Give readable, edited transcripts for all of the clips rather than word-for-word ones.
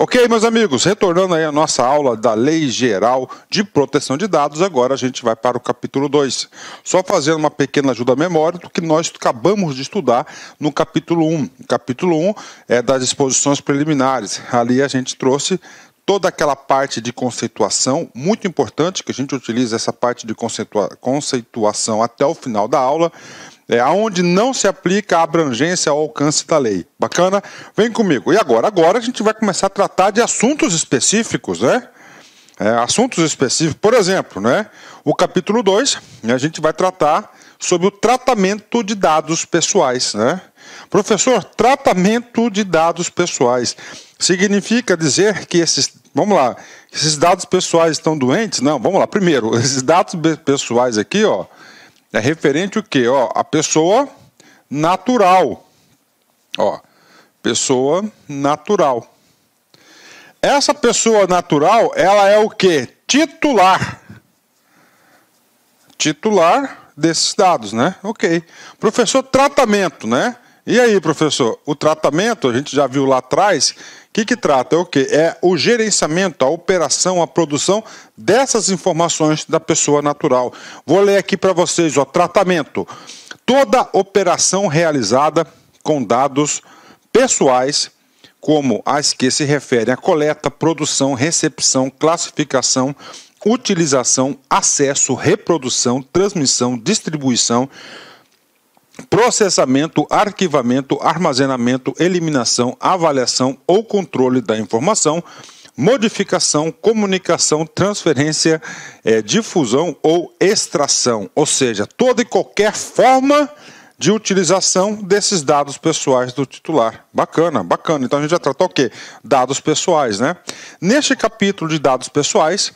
Ok, meus amigos, retornando aí a nossa aula da Lei Geral de Proteção de Dados, agora a gente vai para o capítulo 2. Só fazendo uma pequena ajuda à memória do que nós acabamos de estudar no capítulo 1. O capítulo 1 é das disposições preliminares. Ali a gente trouxe toda aquela parte de conceituação, muito importante, que a gente utiliza essa parte de conceituação até o final da aula, onde não se aplica a abrangência ao alcance da lei. Bacana? Vem comigo. E agora? Agora a gente vai começar a tratar de assuntos específicos, né? Assuntos específicos. Por exemplo, né? O capítulo 2, a gente vai tratar sobre o tratamento de dados pessoais, né? Professor, tratamento de dados pessoais significa dizer que esses dados pessoais estão doentes? Não, vamos lá. Primeiro, esses dados pessoais aqui, ó, é referente o quê? Ó, a pessoa natural. Ó, pessoa natural. Essa pessoa natural, ela é o quê? Titular. Titular desses dados, né? Ok. Professor, tratamento, né? E aí, professor? O tratamento, a gente já viu lá atrás, o que trata? É o quê? É o gerenciamento, a operação, a produção dessas informações da pessoa natural. Vou ler aqui para vocês, ó, tratamento. Toda operação realizada com dados pessoais, como as que se referem à coleta, produção, recepção, classificação, utilização, acesso, reprodução, transmissão, distribuição, processamento, arquivamento, armazenamento, eliminação, avaliação ou controle da informação, modificação, comunicação, transferência, difusão ou extração, ou seja, toda e qualquer forma de utilização desses dados pessoais do titular. Bacana, bacana. Então a gente já tratou o quê? Dados pessoais, né? Neste capítulo de dados pessoais,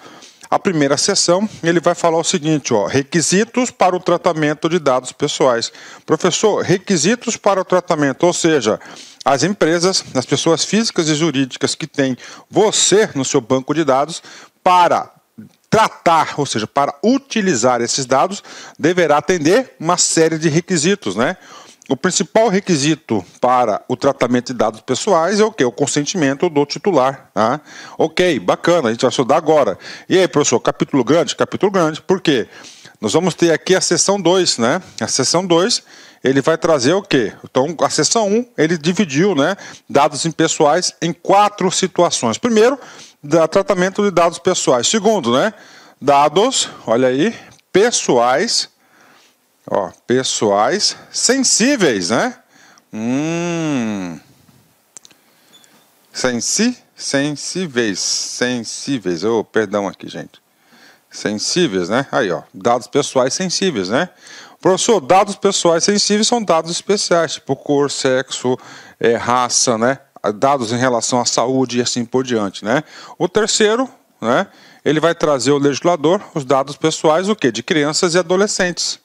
a primeira seção, ele vai falar o seguinte, ó, requisitos para o tratamento de dados pessoais. Professor, requisitos para o tratamento, ou seja, as empresas, as pessoas físicas e jurídicas que têm você no seu banco de dados para tratar, ou seja, para utilizar esses dados, deverá atender uma série de requisitos, né? O principal requisito para o tratamento de dados pessoais é o quê? O consentimento do titular. Tá? Ok, bacana, a gente vai estudar agora. E aí, professor, capítulo grande? Capítulo grande, por quê? Nós vamos ter aqui a seção 2, né? A seção 2, ele vai trazer o quê? Então, a seção 1, ele dividiu, né, dados impessoais em 4 situações. Primeiro, tratamento de dados pessoais. Segundo, né, dados, olha aí, pessoais. Ó, pessoais sensíveis, né? Sensíveis. Oh, perdão aqui, gente. Sensíveis, né? Aí, ó, dados pessoais sensíveis, né? Professor, dados pessoais sensíveis são dados especiais, tipo cor, sexo, raça, né? Dados em relação à saúde e assim por diante, né? O terceiro, né? Ele vai trazer o legislador os dados pessoais, o quê? De crianças e adolescentes.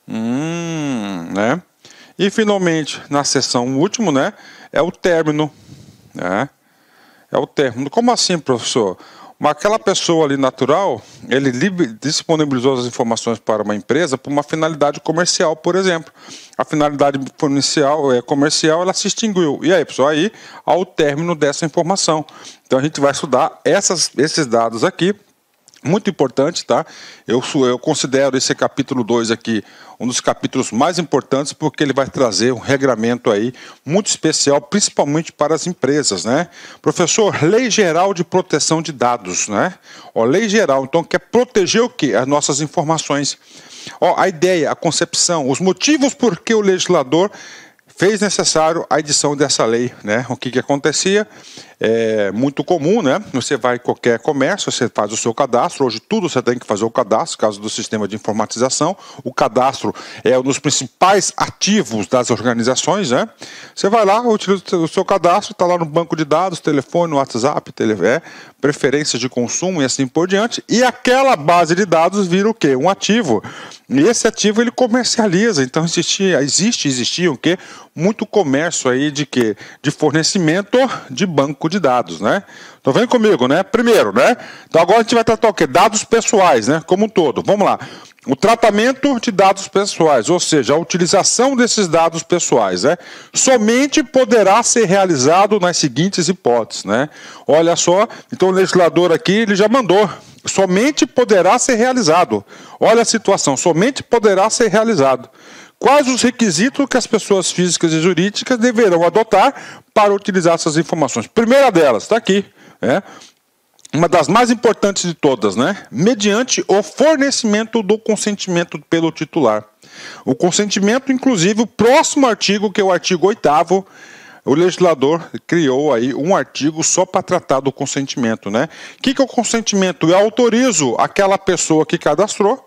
Né? E finalmente, na seção última, né, é o término. Né? É o término. Como assim, professor? Aquela pessoa ali natural, ele disponibilizou as informações para uma empresa por uma finalidade comercial, por exemplo. A finalidade comercial, ela se extinguiu. E aí, pessoal, aí, ao término dessa informação. Então, a gente vai estudar esses dados aqui. Muito importante, tá? Eu considero esse capítulo 2 aqui um dos capítulos mais importantes porque ele vai trazer um regramento aí muito especial, principalmente para as empresas, né? Professor, Lei Geral de Proteção de Dados, né? Ó, Lei Geral, então, quer proteger o quê? As nossas informações. Ó, a ideia, a concepção, os motivos por que o legislador fez necessário a edição dessa lei, né? O que acontecia? É muito comum, né? Você vai em qualquer comércio, você faz o seu cadastro. Hoje tudo você tem que fazer o cadastro, caso do sistema de informatização. O cadastro é um dos principais ativos das organizações, né? Você vai lá, utiliza o seu cadastro, está lá no banco de dados, telefone, WhatsApp, preferências de consumo e assim por diante. E aquela base de dados vira o quê? Um ativo. E esse ativo ele comercializa. Então existiam o quê? muito comércio aí de quê? De fornecimento de banco de dados, né? Então vem comigo, né? Primeiro, né? Então agora a gente vai tratar o quê? Dados pessoais, né? Como um todo. Vamos lá. O tratamento de dados pessoais, ou seja, a utilização desses dados pessoais, né? Somente poderá ser realizado nas seguintes hipóteses, né? Olha só, então o legislador aqui, ele já mandou. Somente poderá ser realizado. Olha a situação, somente poderá ser realizado. Quais os requisitos que as pessoas físicas e jurídicas deverão adotar para utilizar essas informações? Primeira delas, está aqui, né? Uma das mais importantes de todas, né? Mediante o fornecimento do consentimento pelo titular. O consentimento, inclusive, o próximo artigo, que é o artigo 8º, o legislador criou aí um artigo só para tratar do consentimento, né? O que é o consentimento? Eu autorizo aquela pessoa que cadastrou,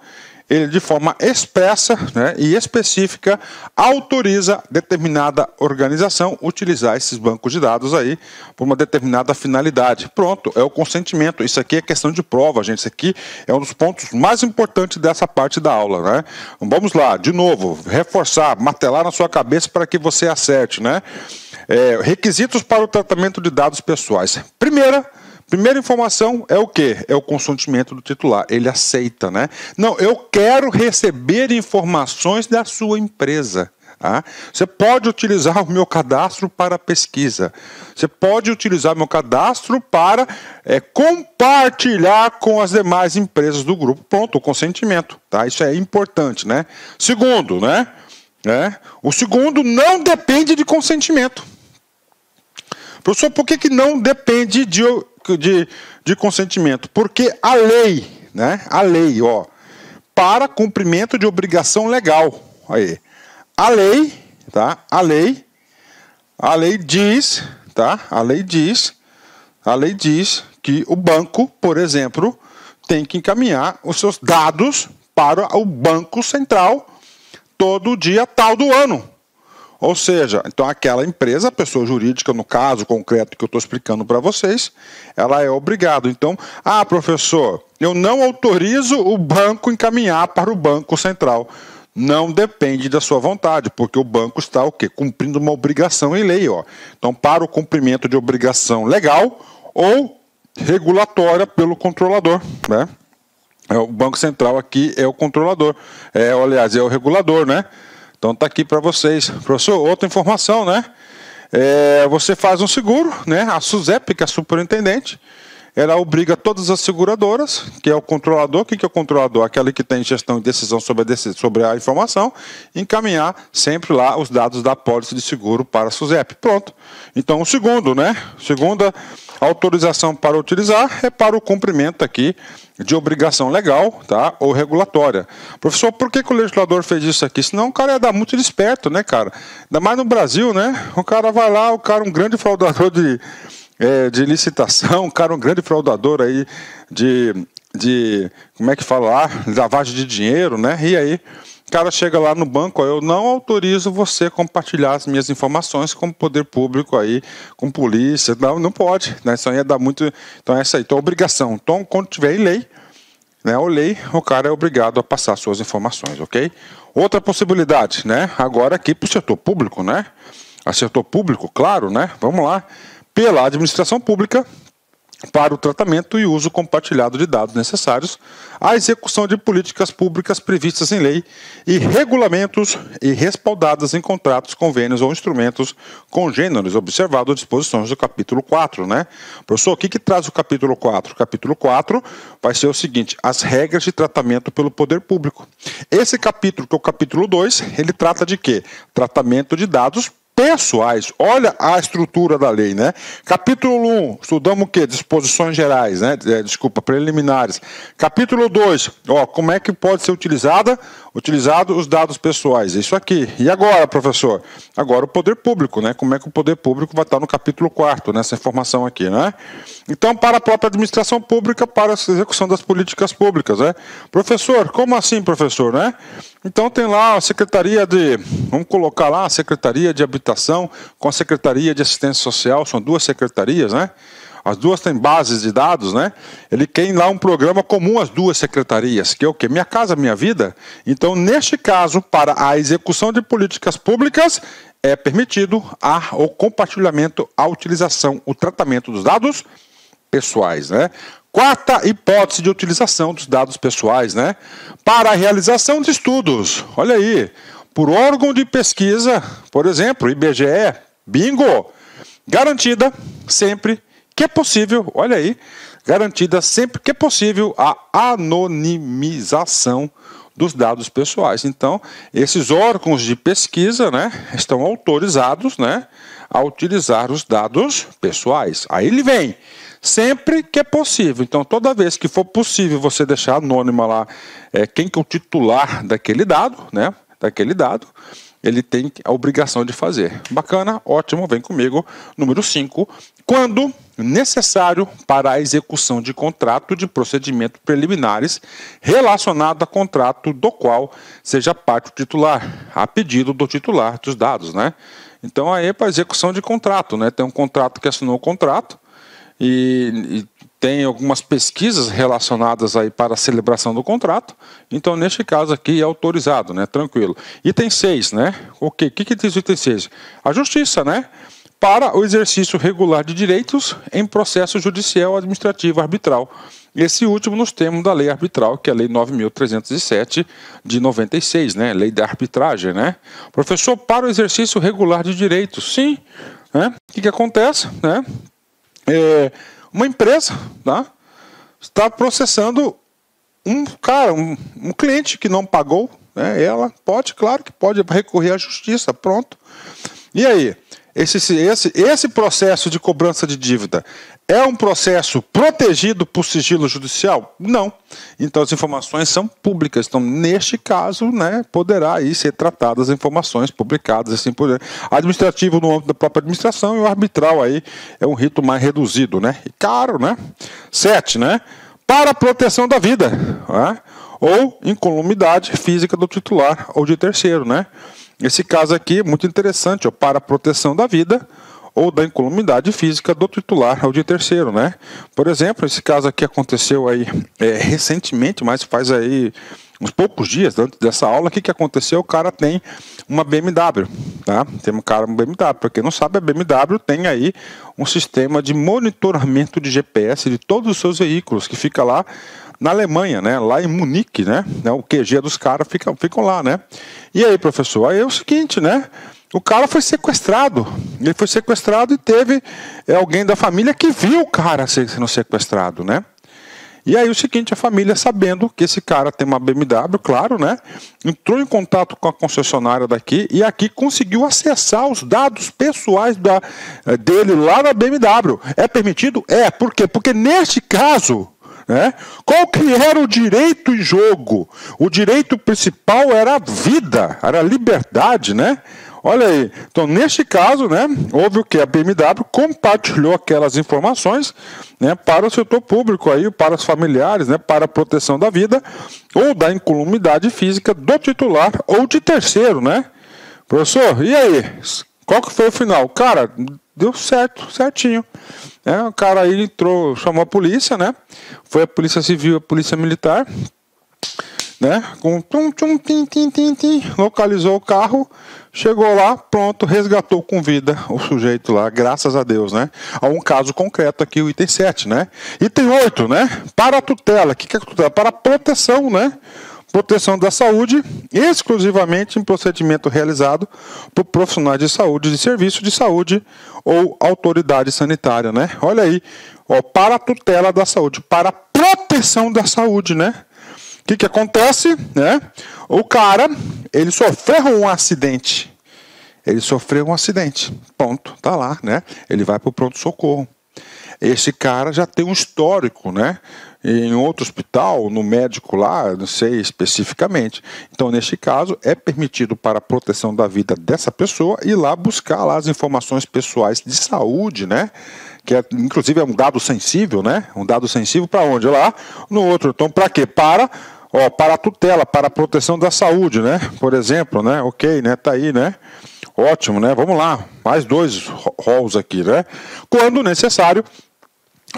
ele de forma expressa, né, e específica autoriza determinada organização utilizar esses bancos de dados aí por uma determinada finalidade. Pronto, é o consentimento. Isso aqui é questão de prova, gente. Isso aqui é um dos pontos mais importantes dessa parte da aula, né? Vamos lá, de novo, reforçar, martelar na sua cabeça para que você acerte, né? Requisitos para o tratamento de dados pessoais. Primeira informação é o quê? É o consentimento do titular. Ele aceita, né? Não, eu quero receber informações da sua empresa. Tá? Você pode utilizar o meu cadastro para pesquisa. Você pode utilizar o meu cadastro para compartilhar com as demais empresas do grupo. Pronto, o consentimento. Tá? Isso é importante, né? Segundo, né? O segundo não depende de consentimento. Professor, por que não depende de consentimento? Porque a lei, né? A lei, ó, para cumprimento de obrigação legal. Aí, a lei, tá? A lei diz, tá? A lei diz que o banco, por exemplo, tem que encaminhar os seus dados para o Banco Central todo dia tal do ano. Ou seja, então aquela empresa, a pessoa jurídica, no caso concreto que eu estou explicando para vocês, ela é obrigada. Então, professor, eu não autorizo o banco encaminhar para o Banco Central. Não depende da sua vontade, porque o banco está o quê? Cumprindo uma obrigação em lei. Ó. Então, para o cumprimento de obrigação legal ou regulatória pelo controlador, né? O Banco Central aqui é o controlador, aliás, é o regulador, né? Então está aqui para vocês. Professor, outra informação, né? Você faz um seguro, né? A SUSEP, que é a superintendente, ela obriga todas as seguradoras, que é o controlador. O que é o controlador? Aquele que tem gestão e decisão sobre a informação, encaminhar sempre lá os dados da apólice de seguro para a SUSEP. Pronto. Então, o segundo, né? Segunda autorização para utilizar é para o cumprimento aqui de obrigação legal, tá? Ou regulatória. Professor, por que o legislador fez isso aqui? Senão o cara ia dar muito desperto, né, cara? Ainda mais no Brasil, né? O cara vai lá, um grande fraudador de licitação, um grande fraudador aí de como é que fala lá? Lavagem de dinheiro, né? E aí, o cara chega lá no banco, eu não autorizo você compartilhar as minhas informações com o poder público aí, com polícia, não pode, né? Isso aí ia dar muito, então essa aí, então obrigação. Então, quando tiver em lei, né, o cara é obrigado a passar suas informações, ok? Outra possibilidade, né? Agora aqui para o setor público, né? A setor público, claro, né? Vamos lá. Pela administração pública, para o tratamento e uso compartilhado de dados necessários à execução de políticas públicas previstas em lei e regulamentos e respaldadas em contratos, convênios ou instrumentos congêneres, observado as disposições do capítulo 4, né? Professor, o que traz o capítulo 4? O capítulo 4 vai ser o seguinte, as regras de tratamento pelo poder público. Esse capítulo, que é o capítulo 2, ele trata de quê? Tratamento de dados pessoais. Olha a estrutura da lei, né? Capítulo 1, estudamos o quê? Disposições gerais, né? Preliminares. Capítulo 2, como é que pode ser utilizados os dados pessoais. Isso aqui. E agora, professor? Agora o poder público, né? Como é que o poder público vai estar no capítulo 4, nessa informação aqui, né? Então, para a própria administração pública, para a execução das políticas públicas, né? Professor, como assim, professor, né? Então tem lá a Secretaria vamos colocar lá a Secretaria de Habitação com a Secretaria de Assistência Social, são duas secretarias, né? as duas têm bases de dados, né? Ele tem lá um programa comum às duas secretarias, que é o quê? Minha Casa Minha Vida. Então, neste caso, para a execução de políticas públicas, é permitido o compartilhamento, a utilização, o tratamento dos dados pessoais, né? Quarta hipótese de utilização dos dados pessoais, né? Para a realização de estudos. Olha aí, por órgão de pesquisa, por exemplo, IBGE, bingo, garantida sempre que é possível, olha aí, garantida sempre que é possível a anonimização dos dados pessoais. Então, esses órgãos de pesquisa, né, estão autorizados, né, a utilizar os dados pessoais. Aí ele vem, sempre que é possível. Então, toda vez que for possível você deixar anônima lá quem que é o titular daquele dado, né, ele tem a obrigação de fazer. Bacana, ótimo, vem comigo. Número 5, quando necessário para a execução de contrato de procedimentos preliminares relacionado a contrato do qual seja parte o titular, a pedido do titular dos dados, né? Então aí é para execução de contrato, né? Tem um contrato que assinou o contrato e tem algumas pesquisas relacionadas aí para a celebração do contrato. Então, neste caso aqui, é autorizado, né? Tranquilo. Item 6, né? O que diz o item 6? A justiça, né? Para o exercício regular de direitos em processo judicial, administrativo, arbitral. Esse último nos termos da lei arbitral, que é a lei 9.307 de 96, né? Lei da arbitragem, né? Professor, para o exercício regular de direitos, sim. Né? O que acontece, né? Uma empresa, tá, está processando um cliente que não pagou, né, ela pode, claro que pode recorrer à justiça, pronto. E aí, esse processo de cobrança de dívida é um processo protegido por sigilo judicial? Não. Então as informações são públicas. Então, neste caso, né, poderá aí ser tratadas as informações publicadas, assim por diante. Administrativo no âmbito da própria administração e o arbitral aí é um rito mais reduzido, né? E caro, né? 7, né? Para a proteção da vida, né? Ou incolumidade física do titular ou de terceiro, né? Esse caso aqui é muito interessante, ó, para a proteção da vida ou da incolumidade física do titular ou de terceiro, né? Por exemplo, esse caso aqui aconteceu aí recentemente, mas faz aí uns poucos dias antes dessa aula. O que aconteceu? O cara tem uma BMW, tá? Tem um cara uma BMW. Para quem não sabe, a BMW tem aí um sistema de monitoramento de GPS de todos os seus veículos, que fica lá na Alemanha, né? Lá em Munique, né? O QG dos caras ficam lá, né? E aí, professor? Aí é o seguinte, né? O cara foi sequestrado. Ele foi sequestrado e teve alguém da família que viu o cara sendo sequestrado, né? E aí o seguinte, a família, sabendo que esse cara tem uma BMW, claro, né? Entrou em contato com a concessionária daqui e aqui conseguiu acessar os dados pessoais dele lá na BMW. É permitido? É. Por quê? Porque neste caso, né, qual que era o direito em jogo? O direito principal era a vida, era a liberdade, né? Olha aí, então neste caso, né, houve o que? A BMW compartilhou aquelas informações, né, para o setor público, aí, para os familiares, né, para a proteção da vida ou da incolumidade física do titular ou de terceiro, né? Professor, e aí? Qual que foi o final? Cara, deu certo, certinho. O cara aí entrou, chamou a polícia, né? Foi a polícia civil, a polícia militar, né? Com localizou o carro, chegou lá, pronto, resgatou com vida o sujeito lá, graças a Deus, né? Há um caso concreto aqui, o item 7, né? Item 8, né? Para a tutela. O que é tutela? Para a proteção, né? Proteção da saúde, exclusivamente em procedimento realizado por profissionais de saúde, de serviço de saúde ou autoridade sanitária, né? Olha aí, ó, para a tutela da saúde, para a proteção da saúde, né? O que acontece, né? O cara, ele sofreu um acidente. Ponto, tá lá, né? Ele vai para o pronto-socorro. Esse cara já tem um histórico, né? Em outro hospital, no médico lá, não sei especificamente. Então, neste caso, é permitido para a proteção da vida dessa pessoa ir lá buscar lá as informações pessoais de saúde, né? Que inclusive é um dado sensível, né? Um dado sensível para onde? Lá no outro. Então, para quê? Para a tutela, para a proteção da saúde, né? Por exemplo, né? Ok, né? Tá aí, né? Ótimo, né? Vamos lá. Mais 2 roles aqui, né? Quando necessário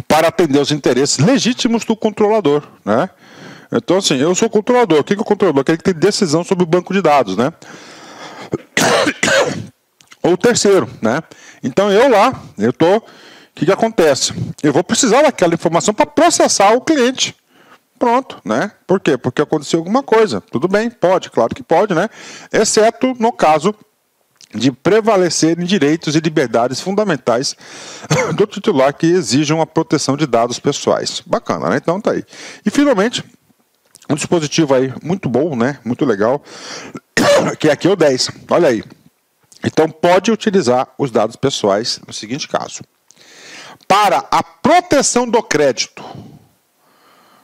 para atender os interesses legítimos do controlador, né? Então, assim, eu sou controlador. O que é o controlador? Aquele que tem decisão sobre o banco de dados, né? Ou terceiro, né? Então, o que acontece? Eu vou precisar daquela informação para processar o cliente. Pronto, né? Por quê? Porque aconteceu alguma coisa. Tudo bem, pode, claro que pode, né? Exceto no caso de prevalecerem direitos e liberdades fundamentais do titular que exijam a proteção de dados pessoais. Bacana, né? Então tá aí. E finalmente, um dispositivo aí muito bom, né? Muito legal, que é aqui o 10. Olha aí. Então pode utilizar os dados pessoais no seguinte caso: para a proteção do crédito,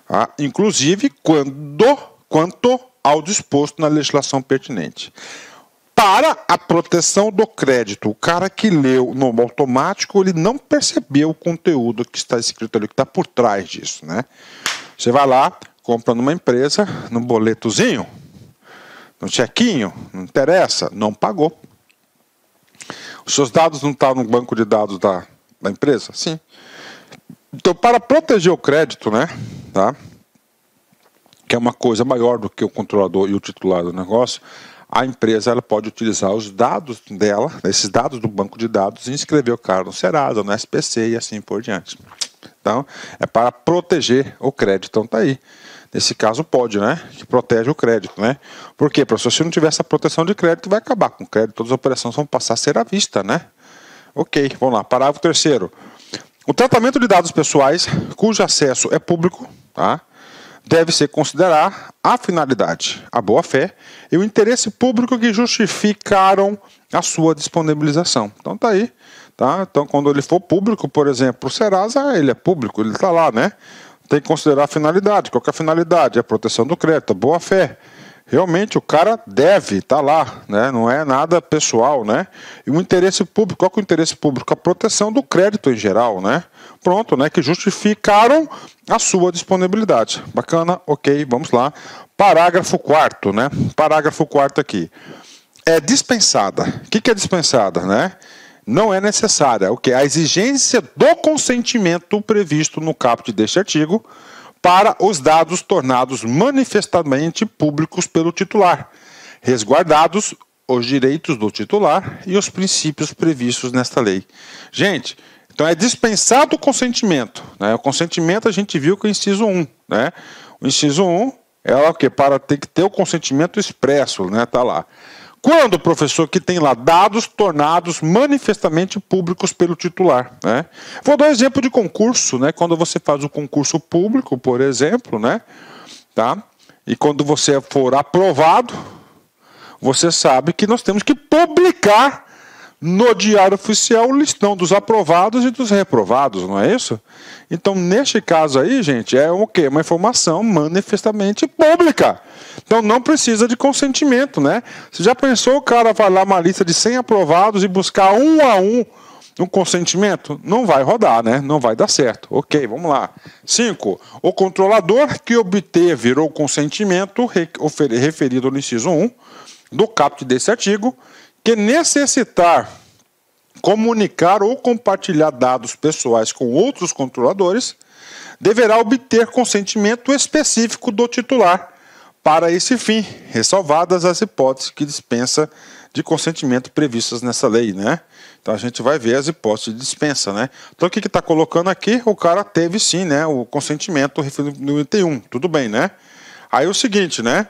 tá? Inclusive quanto ao disposto na legislação pertinente. Para a proteção do crédito, o cara que leu no automático, ele não percebeu o conteúdo que está escrito ali, que está por trás disso, né? Você vai lá, compra numa empresa, no boletozinho, no chequinho, não interessa, não pagou. Os seus dados não estão no banco de dados da empresa? Sim. Então, para proteger o crédito, né, tá? Que é uma coisa maior do que o controlador e o titular do negócio, a empresa ela pode utilizar os dados dela, esses dados do banco de dados, e inscrever o cara no Serasa, no SPC e assim por diante. Então, é para proteger o crédito. Então, tá aí. Nesse caso, pode, né? Que protege o crédito, né? Por quê? Professor, se não tiver essa proteção de crédito, vai acabar com o crédito. Todas as operações vão passar a ser à vista, né? Ok, vamos lá. Parágrafo 3º. O tratamento de dados pessoais, cujo acesso é público, tá? Deve-se considerar a finalidade, a boa-fé e o interesse público que justificaram a sua disponibilização. Então tá aí, tá? Então quando ele for público, por exemplo, o Serasa, ele é público, ele está lá, né? Tem que considerar a finalidade. Qual que é a finalidade? A proteção do crédito, a boa-fé. Realmente o cara deve estar lá, né? Não é nada pessoal, né? E o interesse público, qual que é o interesse público? A proteção do crédito em geral, né? Pronto, né? Que justificaram a sua disponibilidade. Bacana, ok, vamos lá. Parágrafo 4º, né? Parágrafo 4º aqui. É dispensada. O que é dispensada, né? Não é necessária. O que? A exigência do consentimento previsto no caput deste artigo para os dados tornados manifestamente públicos pelo titular, resguardados os direitos do titular e os princípios previstos nesta lei. Gente, então é dispensado o consentimento, né? O consentimento a gente viu com o inciso 1, né? O inciso 1 é o que? Para ter que ter o consentimento expresso, né? Tá lá. Quando, professor, que tem lá dados tornados manifestamente públicos pelo titular, né? Vou dar um exemplo de concurso, né? Quando você faz um concurso público, por exemplo, né? Tá? E quando você for aprovado, você sabe que nós temos que publicar no Diário Oficial o listão dos aprovados e dos reprovados, não é isso? Então, neste caso aí, gente, é o quê? Uma informação manifestamente pública. Então, não precisa de consentimento, né? Você já pensou o cara vai lá uma lista de 100 aprovados e buscar um a um um consentimento? Não vai rodar, né? Não vai dar certo. Ok, vamos lá. 5. O controlador que obteve o consentimento referido no inciso 1 do caput desse artigo, que necessitar comunicar ou compartilhar dados pessoais com outros controladores, deverá obter consentimento específico do titular para esse fim, ressalvadas as hipóteses que dispensa de consentimento previstas nessa lei, né? Então a gente vai ver as hipóteses de dispensa, né? Então o que está colocando aqui? O cara teve sim, né? O consentimento referido no item 1, tudo bem, né? Aí o seguinte, né?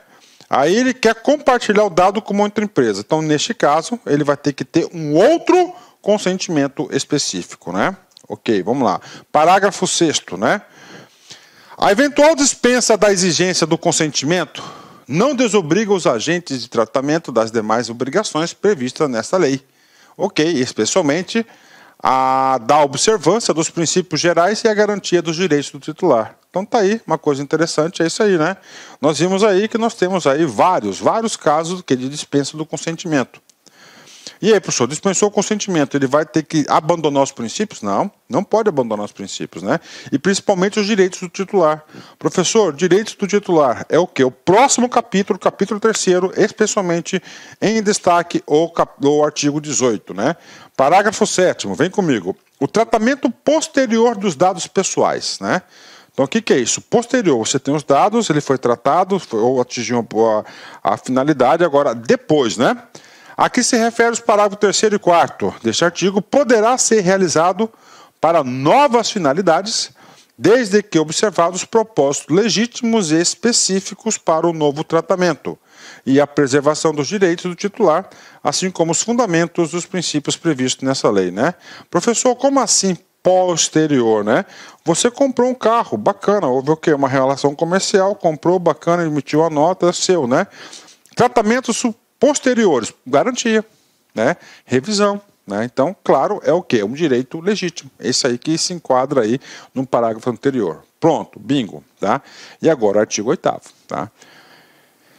Aí ele quer compartilhar o dado com uma outra empresa. Então, neste caso, ele vai ter que ter um outro consentimento específico, né? Ok, vamos lá. Parágrafo 6º, né? A eventual dispensa da exigência do consentimento não desobriga os agentes de tratamento das demais obrigações previstas nesta lei. Ok, especialmente a da observância dos princípios gerais e a garantia dos direitos do titular. Então tá aí, uma coisa interessante é isso aí, né? Nós vimos aí que nós temos aí vários casos de dispensa do consentimento. E aí, professor, dispensou o consentimento, ele vai ter que abandonar os princípios? Não, não pode abandonar os princípios, né? E principalmente os direitos do titular. Professor, direitos do titular é o quê? O próximo capítulo, capítulo 3º, especialmente em destaque o artigo 18, né? Parágrafo 7º, vem comigo. O tratamento posterior dos dados pessoais, né? Então, o que é isso? Posterior, você tem os dados, ele foi tratado, ou atingiu a finalidade, agora depois, né? Aqui se refere aos parágrafos 3º e 4º deste artigo, poderá ser realizado para novas finalidades, desde que observados propósitos legítimos e específicos para o novo tratamento, e a preservação dos direitos do titular, assim como os fundamentos dos princípios previstos nessa lei, né? Professor, como assim posterior, né? Você comprou um carro, bacana, houve o quê? Uma relação comercial, comprou, bacana, emitiu a nota, é seu, né? Tratamentos posteriores, garantia, né? Revisão, né? Então, claro, é o quê? É um direito legítimo. Esse aí que se enquadra aí no parágrafo anterior. Pronto, bingo, tá? E agora, artigo 8º, tá?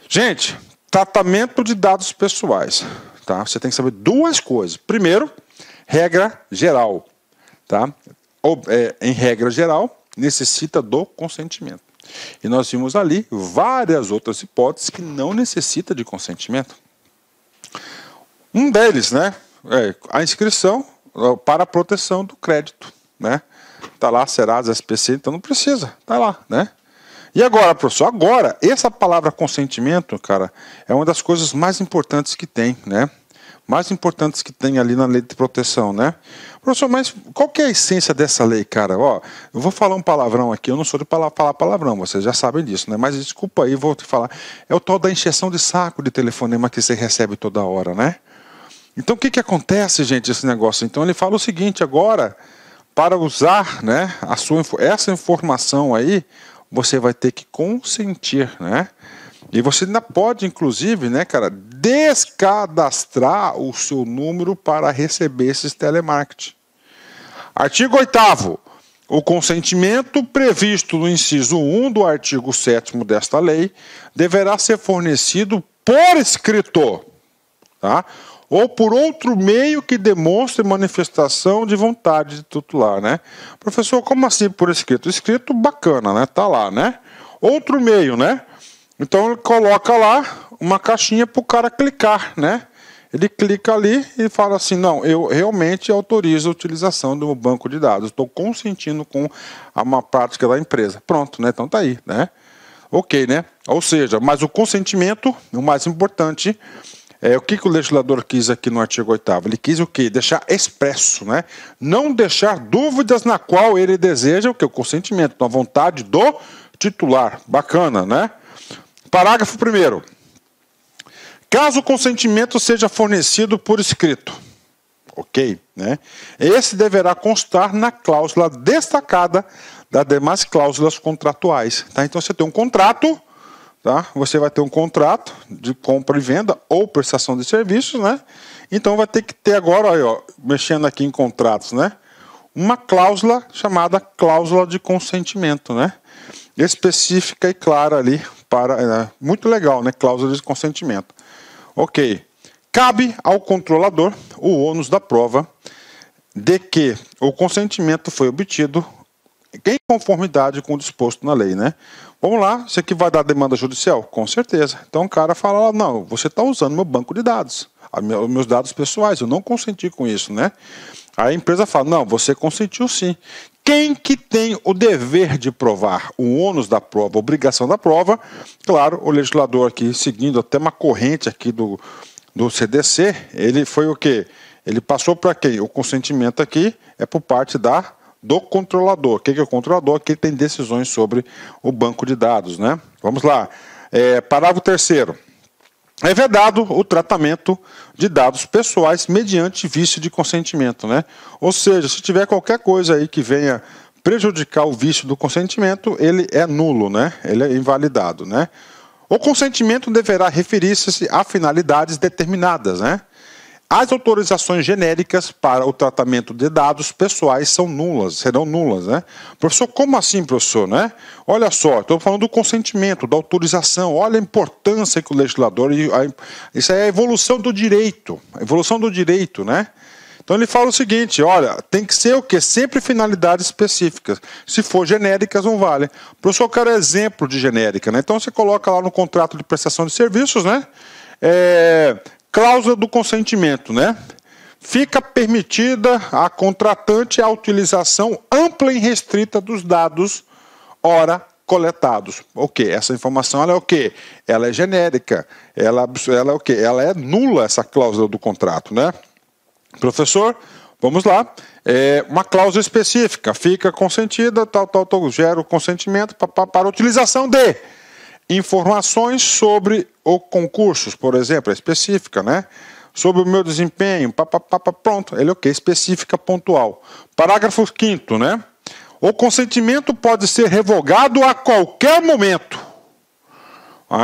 Gente, tratamento de dados pessoais, tá? Você tem que saber duas coisas. Primeiro, regra geral, tá? Em regra geral, necessita do consentimento. E nós vimos ali várias outras hipóteses que não necessitam de consentimento. Um deles, né, é a inscrição para a proteção do crédito, né? Tá lá, Serasa, SPC, então não precisa, tá lá, né? E agora, professor, agora, essa palavra consentimento, cara, é uma das coisas mais importantes que tem, né? Mais importantes que tem ali na lei de proteção, né? Professor, mas qual que é a essência dessa lei, cara? Ó, eu vou falar um palavrão aqui, eu não sou de falar palavrão, vocês já sabem disso, né? Mas desculpa aí, vou te falar. É o tal da encheção de saco de telefonema que você recebe toda hora, né? Então, o que acontece, gente, esse negócio? Então, ele fala o seguinte, agora, para usar, né, essa informação aí, você vai ter que consentir, né? E você ainda pode, inclusive, né, cara, descadastrar o seu número para receber esses telemarketing. Artigo 8º. O consentimento previsto no inciso 1 do artigo 7º desta lei deverá ser fornecido por escrito, tá? Ou por outro meio que demonstre manifestação de vontade de titular, né? Professor, como assim por escrito? Escrito bacana, né? Tá lá, né? Outro meio, né? Então ele coloca lá uma caixinha para o cara clicar, né? Ele clica ali e fala assim, não, eu realmente autorizo a utilização do meu banco de dados, estou consentindo com uma prática da empresa. Pronto, né? Então tá aí, né? Ok, né? Ou seja, mas o consentimento, o mais importante, o que o legislador quis aqui no artigo 8º? Ele quis o quê? Deixar expresso, né? Não deixar dúvidas na qual ele deseja o quê? O consentimento, a vontade do titular. Bacana, né? Parágrafo 1º. Caso o consentimento seja fornecido por escrito, ok, né? Esse deverá constar na cláusula destacada das demais cláusulas contratuais, tá? Então você tem um contrato, tá? Você vai ter um contrato de compra e venda ou prestação de serviços, né? Então vai ter que ter agora, aí, ó, mexendo aqui em contratos, né? Uma cláusula chamada cláusula de consentimento, né? Específica e clara ali para muito legal, né? Cláusula de consentimento. Ok. Cabe ao controlador o ônus da prova de que o consentimento foi obtido em conformidade com o disposto na lei, né? Vamos lá, isso aqui vai dar demanda judicial? Com certeza. Então o cara fala, não, você está usando meu banco de dados, os meus dados pessoais, eu não consenti com isso, né? Aí a empresa fala, não, você consentiu sim. Quem que tem o dever de provar? O ônus da prova, a obrigação da prova? Claro, o legislador aqui, seguindo até uma corrente aqui do CDC, ele foi o quê? Ele passou para quem? O consentimento aqui é por parte do controlador. O que é o controlador? Que tem decisões sobre o banco de dados, né? Vamos lá. Parágrafo 3º. É vedado o tratamento de dados pessoais mediante vício de consentimento, né? Ou seja, se tiver qualquer coisa aí que venha prejudicar o vício do consentimento, ele é nulo, né? Ele é invalidado, né? O consentimento deverá referir-se a finalidades determinadas, né? As autorizações genéricas para o tratamento de dados pessoais são nulas, serão nulas, né? Professor, como assim, professor, né? Olha só, estou falando do consentimento, da autorização, olha a importância que o legislador, isso é a evolução do direito, né? Então ele fala o seguinte, olha, tem que ser o quê? Sempre finalidades específicas. Se for genéricas, não vale. Professor, eu quero exemplo de genérica, né? Então você coloca lá no contrato de prestação de serviços, né? Cláusula do consentimento, né? Fica permitida a contratante a utilização ampla e restrita dos dados ora coletados. O quê? Essa informação ela é o quê? Ela é genérica. Ela é o quê? Ela é nula, essa cláusula do contrato, né? Professor, vamos lá. Uma cláusula específica. Fica consentida, gera o consentimento para a utilização de informações sobre o concursos, por exemplo, é específica, né? Sobre o meu desempenho, pronto, ele é o quê? Específica, pontual. Parágrafo 5º, né? O consentimento pode ser revogado a qualquer momento.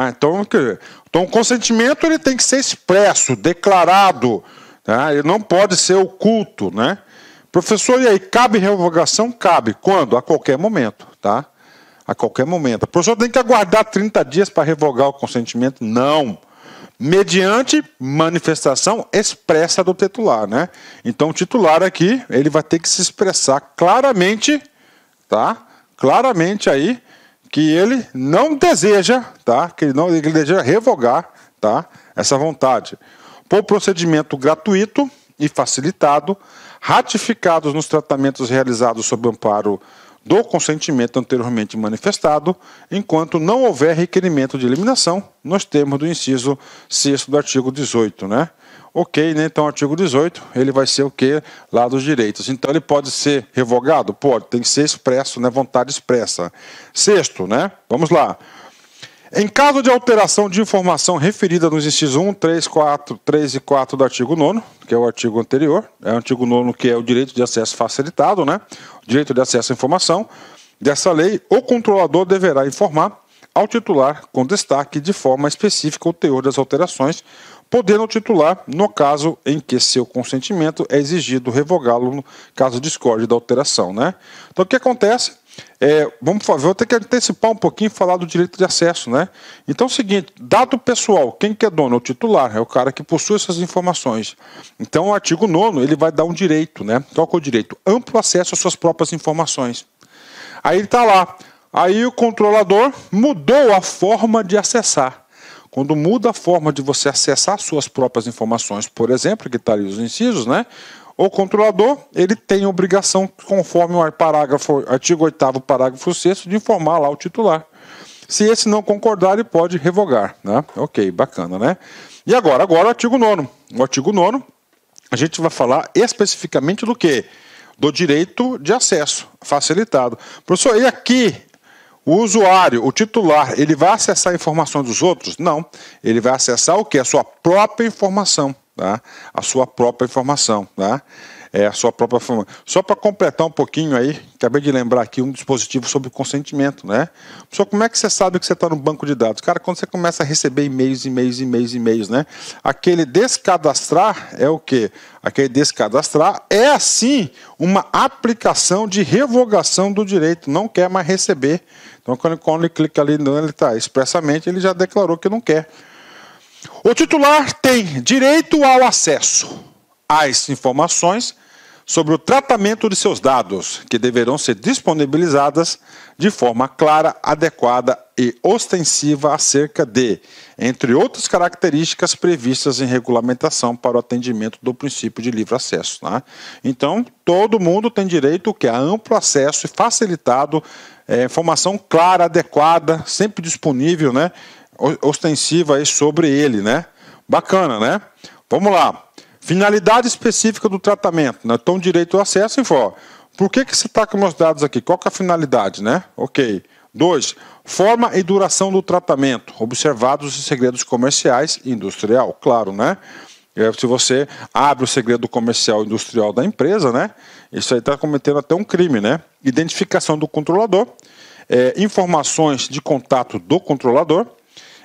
Então o consentimento ele tem que ser expresso, declarado, tá? Ele não pode ser oculto, né? Professor, e aí, cabe revogação? Cabe. Quando? A qualquer momento, tá? A qualquer momento. O professor tem que aguardar 30 dias para revogar o consentimento? Não. Mediante manifestação expressa do titular, né? Então, o titular aqui, ele vai ter que se expressar claramente, tá? Claramente aí, que ele não deseja, tá? Que ele deseja revogar, tá? Essa vontade. Por procedimento gratuito e facilitado, ratificados nos tratamentos realizados sob amparo do consentimento anteriormente manifestado, enquanto não houver requerimento de eliminação, nos termos do inciso 6º do artigo 18, né? Ok, né? Então, o artigo 18, ele vai ser o quê? Lá dos direitos. Então, ele pode ser revogado? Pode, tem que ser expresso, né? Vontade expressa. 6º, né? Vamos lá. Em caso de alteração de informação referida nos incisos 1, 3 e 4 do artigo 9º, que é o artigo anterior, é o artigo 9º que é o direito de acesso facilitado, né? O direito de acesso à informação dessa lei, o controlador deverá informar ao titular com destaque de forma específica o teor das alterações, podendo o titular, no caso em que seu consentimento é exigido, revogá-lo no caso discorde da alteração, né? Então, o que acontece? Vou ter que antecipar um pouquinho e falar do direito de acesso, né? Então é o seguinte, dado pessoal, quem que é dono? O titular, é o cara que possui essas informações. Então o artigo 9º, ele vai dar um direito, né? Qual que é o direito? Amplo acesso às suas próprias informações. Aí ele está lá, aí o controlador mudou a forma de acessar. Quando muda a forma de você acessar suas próprias informações, por exemplo, que está ali os incisos, né? O controlador, ele tem a obrigação, conforme o artigo 8º, parágrafo 6º, de informar lá o titular. Se esse não concordar, ele pode revogar, né? Ok, bacana, né? E agora o artigo 9º. O artigo 9º, a gente vai falar especificamente do quê? Do direito de acesso facilitado. Professor, e aqui o usuário, o titular, ele vai acessar a informação dos outros? Não. Ele vai acessar o quê? A sua própria informação. Tá? A sua própria informação, tá? A sua própria informação. Só para completar um pouquinho aí, acabei de lembrar aqui um dispositivo sobre consentimento, né? Só como é que você sabe que você está no banco de dados? Cara, quando você começa a receber e-mails, né? Aquele descadastrar é o quê? Aquele descadastrar é, assim, uma aplicação de revogação do direito, não quer mais receber. Então, quando ele clica ali, ele está expressamente, ele já declarou que não quer. O titular tem direito ao acesso às informações sobre o tratamento de seus dados, que deverão ser disponibilizadas de forma clara, adequada e ostensiva acerca de, entre outras características previstas em regulamentação para o atendimento do princípio de livre acesso. Tá? Então, todo mundo tem direito a amplo acesso e facilitado, informação clara, adequada, sempre disponível, né? Ostensiva aí sobre ele, né? Bacana, né? Vamos lá. Finalidade específica do tratamento, né? Então, direito ao acesso, por que você está com meus dados aqui? Qual que é a finalidade, né? Ok. 2. Forma e duração do tratamento, observados os segredos comerciais e industrial, claro, né? Se você abre o segredo comercial e industrial da empresa, né? Isso aí está cometendo até um crime, né? Identificação do controlador, informações de contato do controlador,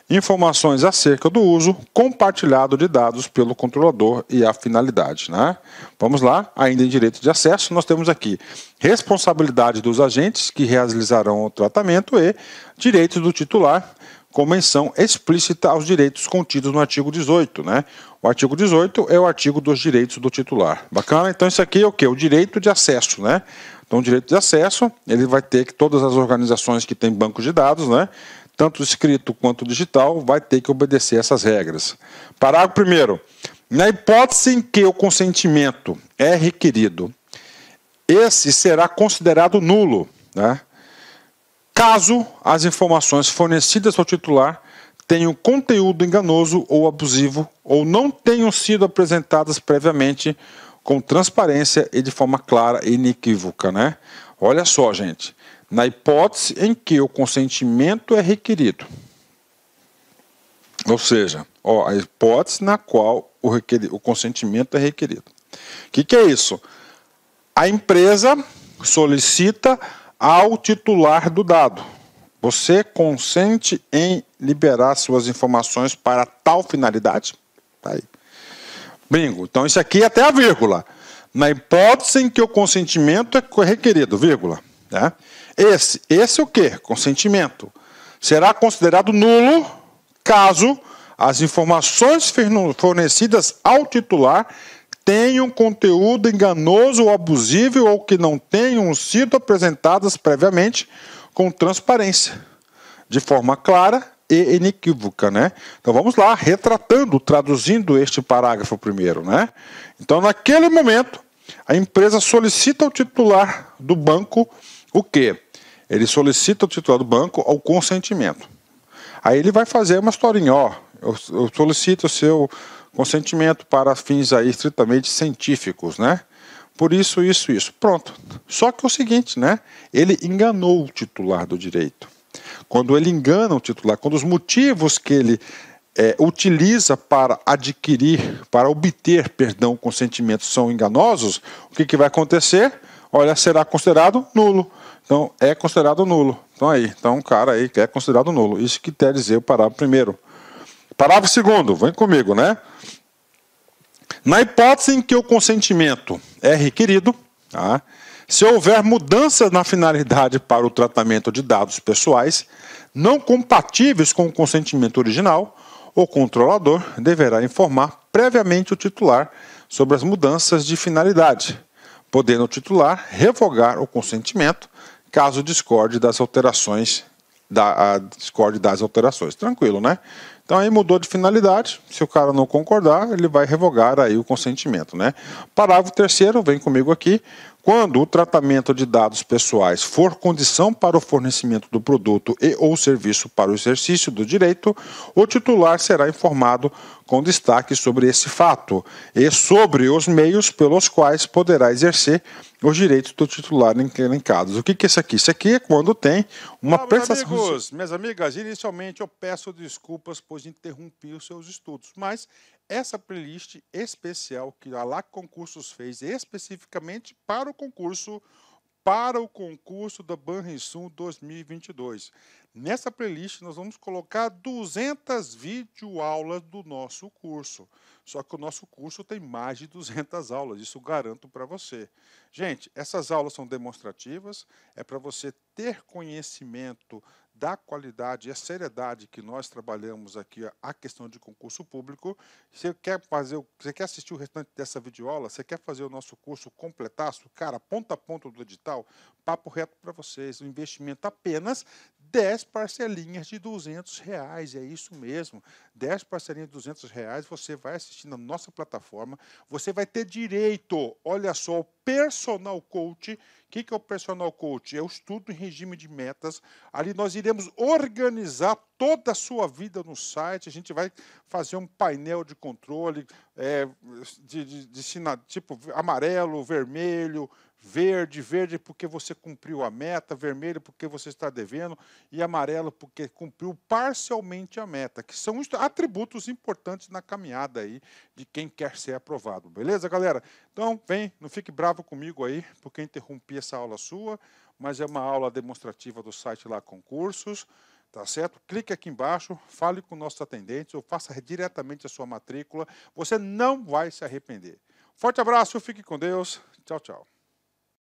informações acerca do uso compartilhado de dados pelo controlador e a finalidade, né? Vamos lá, ainda em direito de acesso, nós temos aqui responsabilidade dos agentes que realizarão o tratamento e direitos do titular, com menção explícita aos direitos contidos no artigo 18, né? O artigo 18 é o artigo dos direitos do titular. Bacana? Então isso aqui é o quê? O direito de acesso, né? Então o direito de acesso, ele vai ter que todas as organizações que têm bancos de dados, né? Tanto escrito quanto digital, vai ter que obedecer essas regras. Parágrafo 1º. Na hipótese em que o consentimento é requerido, esse será considerado nulo, né? Caso as informações fornecidas ao titular tenham conteúdo enganoso ou abusivo ou não tenham sido apresentadas previamente com transparência e de forma clara e inequívoca, né? Olha só, gente. Na hipótese em que o consentimento é requerido. Ou seja, a hipótese na qual o consentimento é requerido. O que é isso? A empresa solicita ao titular do dado: você consente em liberar suas informações para tal finalidade? Tá aí. Bingo. Então isso aqui é até a vírgula. Na hipótese em que o consentimento é requerido, vírgula, né? Esse o quê? Consentimento. Será considerado nulo caso as informações fornecidas ao titular tenham conteúdo enganoso ou abusivo ou que não tenham sido apresentadas previamente com transparência, de forma clara e inequívoca, né? Então vamos lá, retratando, traduzindo este parágrafo primeiro, né? Então naquele momento, a empresa solicita ao titular do banco o quê? Ele solicita ao titular do banco o consentimento. Aí ele vai fazer uma historinha, ó, eu solicito o seu consentimento para fins aí estritamente científicos, né? Por isso, isso. Pronto. Só que é o seguinte, né? Ele enganou o titular do direito. Quando ele engana o titular, quando os motivos que ele utiliza para obter, o consentimento são enganosos, o que vai acontecer? Olha, será considerado nulo. Então, é considerado nulo. Então, o cara aí que é considerado nulo. Isso que quer dizer o parágrafo 1º. Parágrafo 2º, vem comigo, né? Na hipótese em que o consentimento é requerido, tá? Se houver mudanças na finalidade para o tratamento de dados pessoais não compatíveis com o consentimento original, o controlador deverá informar previamente o titular sobre as mudanças de finalidade, podendo o titular revogar o consentimento caso discorde das alterações. Tranquilo, né? Então aí mudou de finalidade, se o cara não concordar, ele vai revogar aí o consentimento, né? Parágrafo 3º, vem comigo aqui. Quando o tratamento de dados pessoais for condição para o fornecimento do produto e ou serviço para o exercício do direito, o titular será informado com destaque sobre esse fato e sobre os meios pelos quais poderá exercer os direitos do titular elencados. O que é isso aqui? Isso aqui é quando tem uma prestação... Amigos, minhas amigas, inicialmente eu peço desculpas pois interrompi os seus estudos, mas essa playlist especial que a LAC Concursos fez especificamente para o concurso da Banrisul 2022. Nessa playlist nós vamos colocar 200 videoaulas do nosso curso. Só que o nosso curso tem mais de 200 aulas, isso garanto para você. Gente, essas aulas são demonstrativas, é para você ter conhecimento da qualidade e a seriedade que nós trabalhamos aqui a questão de concurso público. Você quer assistir o restante dessa videoaula? Você quer fazer o nosso curso completaço? Cara, ponta a ponta do edital, papo reto para vocês, um investimento apenas 10 parcelinhas de R$200, é isso mesmo, 10 parcelinhas de R$200, você vai assistir na nossa plataforma, você vai ter direito, olha só, o Personal Coach. O que é o Personal Coach? É o estudo em regime de metas. Ali nós iremos organizar toda a sua vida no site, a gente vai fazer um painel de controle de sinal, tipo amarelo, vermelho, verde porque você cumpriu a meta, vermelho porque você está devendo e amarelo porque cumpriu parcialmente a meta, que são atributos importantes na caminhada aí de quem quer ser aprovado. Beleza, galera? Então, não fique bravo comigo aí, porque interrompi essa aula sua, mas é uma aula demonstrativa do site lá Concursos. Tá certo? Clique aqui embaixo, fale com nossos atendentes ou faça diretamente a sua matrícula. Você não vai se arrepender. Forte abraço, fique com Deus. Tchau, tchau.